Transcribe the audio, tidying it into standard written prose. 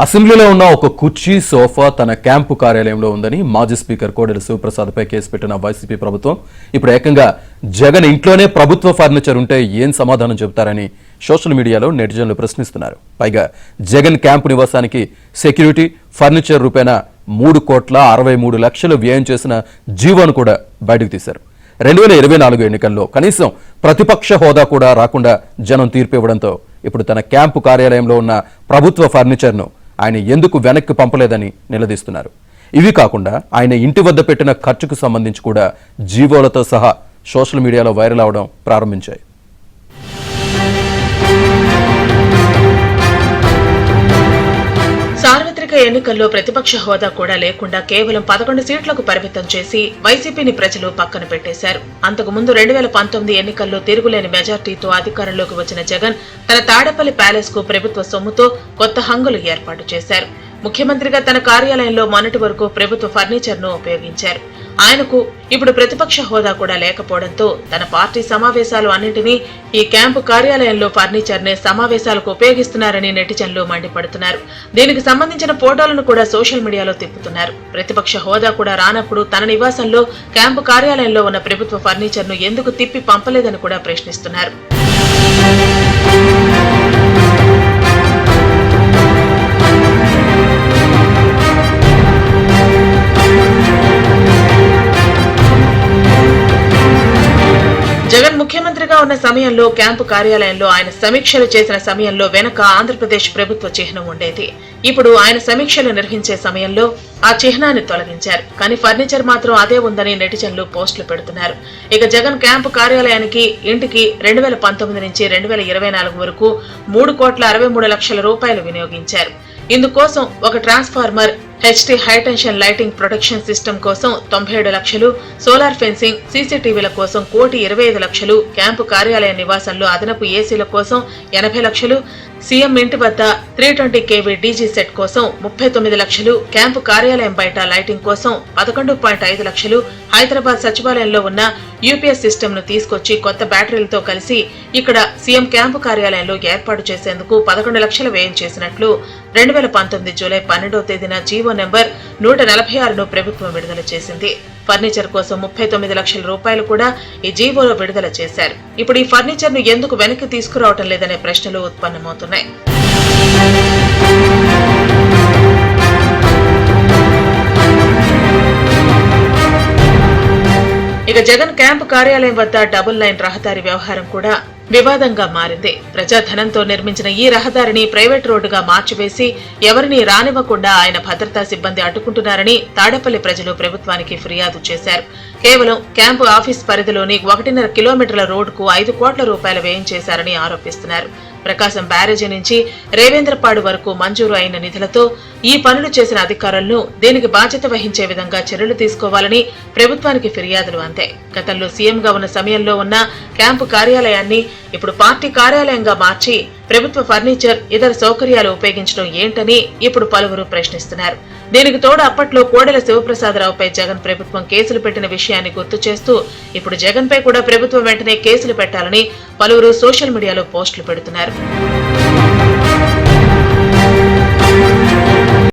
అసెంబ్లీలో ఉన్న ఒక కుర్చీ సోఫా తన క్యాంపు కార్యాలయంలో ఉందని మాజీ స్పీకర్ కోడెల శివప్రసాద్పై కేసు పెట్టిన వైసీపీ ప్రభుత్వం ఇప్పుడు ఏకంగా జగన్ ఇంట్లోనే ప్రభుత్వ ఫర్నిచర్ ఉంటే ఏం సమాధానం చెబుతారని సోషల్ మీడియాలో నెటిజన్లు ప్రశ్నిస్తున్నారు. పైగా జగన్ క్యాంపు నివాసానికి సెక్యూరిటీ ఫర్నిచర్ రూపేణా 3,63,00,000 వ్యయం చేసిన జీవోను కూడా బయటకు తీశారు. 2024 ఎన్నికల్లో కనీసం ప్రతిపక్ష హోదా కూడా రాకుండా జనం తీర్పు ఇవ్వడంతో ఇప్పుడు తన క్యాంపు కార్యాలయంలో ఉన్న ప్రభుత్వ ఫర్నిచర్ను ఆయన ఎందుకు వెనక్కి పంపలేదని నిలదీస్తున్నారు. ఇవి కాకుండా ఆయన ఇంటి వద్ద పెట్టిన ఖర్చుకు సంబంధించి కూడా జీవోలతో సహా సోషల్ మీడియాలో వైరల్ అవడం ప్రారంభించాయి. సార్వత్రిక ఎన్నికల్లో ప్రతిపక్ష హోదా కూడా లేకుండా కేవలం 11 సీట్లకు పరిమితం చేసి వైసీపీని ప్రజలు పక్కన పెట్టేశారు. అంతకుముందు 2019 ఎన్నికల్లో తిరుగులేని మెజార్టీతో అధికారంలోకి వచ్చిన జగన్ తన తాడేపల్లి ప్యాలెస్ కు ప్రభుత్వ సొమ్ముతో కొత్త హంగులు ఏర్పాటు చేశారు. ముఖ్యమంత్రిగా తన కార్యాలయంలో మొన్నటి వరకు ప్రభుత్వ ఫర్నిచర్ ను ఉపయోగించారు. ఆయనకు ఇప్పుడు ప్రతిపక్ష హోదా కూడా లేకపోవడంతో తన పార్టీ సమావేశాలు అన్నింటినీ ఈ క్యాంపు కార్యాలయంలో ఫర్నిచర్ నే సమావేశాలకు ఉపయోగిస్తున్నారని నెటిజన్లు మండిపడుతున్నారు. దీనికి సంబంధించిన ఫోటోలను కూడా సోషల్ మీడియాలో తిప్పుతున్నారు. ప్రతిపక్ష హోదా కూడా రానప్పుడు తన నివాసంలో క్యాంపు కార్యాలయంలో ఉన్న ప్రభుత్వ ఫర్నిచర్ ను ఎందుకు తిప్పి పంపలేదని కూడా ప్రశ్నిస్తున్నారు. జగన్ ముఖ్యమంత్రిగా ఉన్న సమయంలో క్యాంపు కార్యాలయంలో ఆయన సమీక్షలు చేసిన సమయంలో వెనక ఆంధ్రప్రదేశ్ ప్రభుత్వ చిహ్నం ఉండేది. ఇప్పుడు ఆయన సమీక్షలు నిర్వహించే సమయంలో ఆ చిహ్నాన్ని తొలగించారు. కానీ ఫర్నిచర్ మాత్రం అదే ఉందని నెటిజన్లు పోస్టులు పెడుతున్నారు. ఇక జగన్ క్యాంపు కార్యాలయానికి ఇంటికి 2019 నుంచి 2024 వరకు 3,63,00,000 రూపాయలు వినియోగించారు. ఇందుకోసం ఒక transformer, HT high tension lighting protection system కోసం 97 లక్షలు, సోలార్ ఫెన్సింగ్, సీసీటీవీల కోసం 1,25,00,000, క్యాంపు కార్యాలయ నివాసంలో అదనపు ఏసీల కోసం 80 లక్షలు, సీఎం ఇంటి వద్ద 320 kV డీజీ సెట్ కోసం 39 లక్షలు, క్యాంపు కార్యాలయం బయట లైటింగ్ కోసం 11.5 లక్షలు, హైదరాబాద్ సచివాలయంలో ఉన్న యూపీఎస్ సిస్టమ్ ను తీసుకొచ్చి కొత్త బ్యాటరీలతో కలిసి ఇక్కడ సీఎం క్యాంపు కార్యాలయంలో ఏర్పాటు చేసేందుకు 11 లక్షలు వ్యయం చేసినట్లు 2019 జూలై 12వ తేదీన జీవో నెంబర్ 146ను ప్రభుత్వం విడుదల చేసింది. ఫర్నిచర్ కోసం 39 లక్షల రూపాయలు కూడా ఈ జీవోలో విడుదల చేశారు. ఇప్పుడు ఈ ఫర్నిచర్ ను ఎందుకు వెనక్కి తీసుకురావటం లేదనే ప్రశ్నలు ఉత్పన్నమవుతున్నాయి. ఇక జగన్ క్యాంపు కార్యాలయం వద్ద డబుల్ లైన్ రహదారి వ్యవహారం కూడా వివాదంగా మారింది. ప్రజాధనంతో నిర్మించిన ఈ రహదారిని ప్రైవేట్ రోడ్డుగా మార్చివేసి ఎవరిని రానివ్వకుండా ఆయన భద్రతా సిబ్బంది అడ్డుకుంటున్నారని తాడేపల్లి ప్రజలు ప్రభుత్వానికి ఫిర్యాదు చేశారు. కేవలం క్యాంపు ఆఫీస్ పరిధిలోని 1.5 కిలోమీటర్ల రోడ్డుకు 5 కోట్ల రూపాయలు వ్యయం చేశారని ఆరోపిస్తున్నారు. ప్రకాశం బ్యారేజీ నుంచి రేవేంద్రపాడు వరకు మంజూరు అయిన నిధులతో ఈ పనులు చేసిన అధికారులను దీనికి బాధ్యత వహించే విధంగా చర్యలు తీసుకోవాలని ప్రభుత్వానికి ఫిర్యాదులు అందాయి. గతంలో సీఎంగా ఉన్న సమయంలో ఉన్న క్యాంపు కార్యాలయాన్ని ఇప్పుడు పార్టీ కార్యాలయంగా మార్చి ప్రభుత్వ ఫర్నిచర్, ఇతర సౌకర్యాలు ఉపయోగించడం ఏంటని ఇప్పుడు పలువురు ప్రశ్నిస్తున్నారు. దీనికి తోడు అప్పట్లో కోడెల శివప్రసాదరావుపై జగన్ ప్రభుత్వం కేసులు పెట్టిన విషయాన్ని గుర్తు చేస్తూ ఇప్పుడు జగన్ పై కూడా ప్రభుత్వం వెంటనే కేసులు పెట్టాలని పలువురు సోషల్ మీడియాలో పోస్టులు పెడుతున్నారు.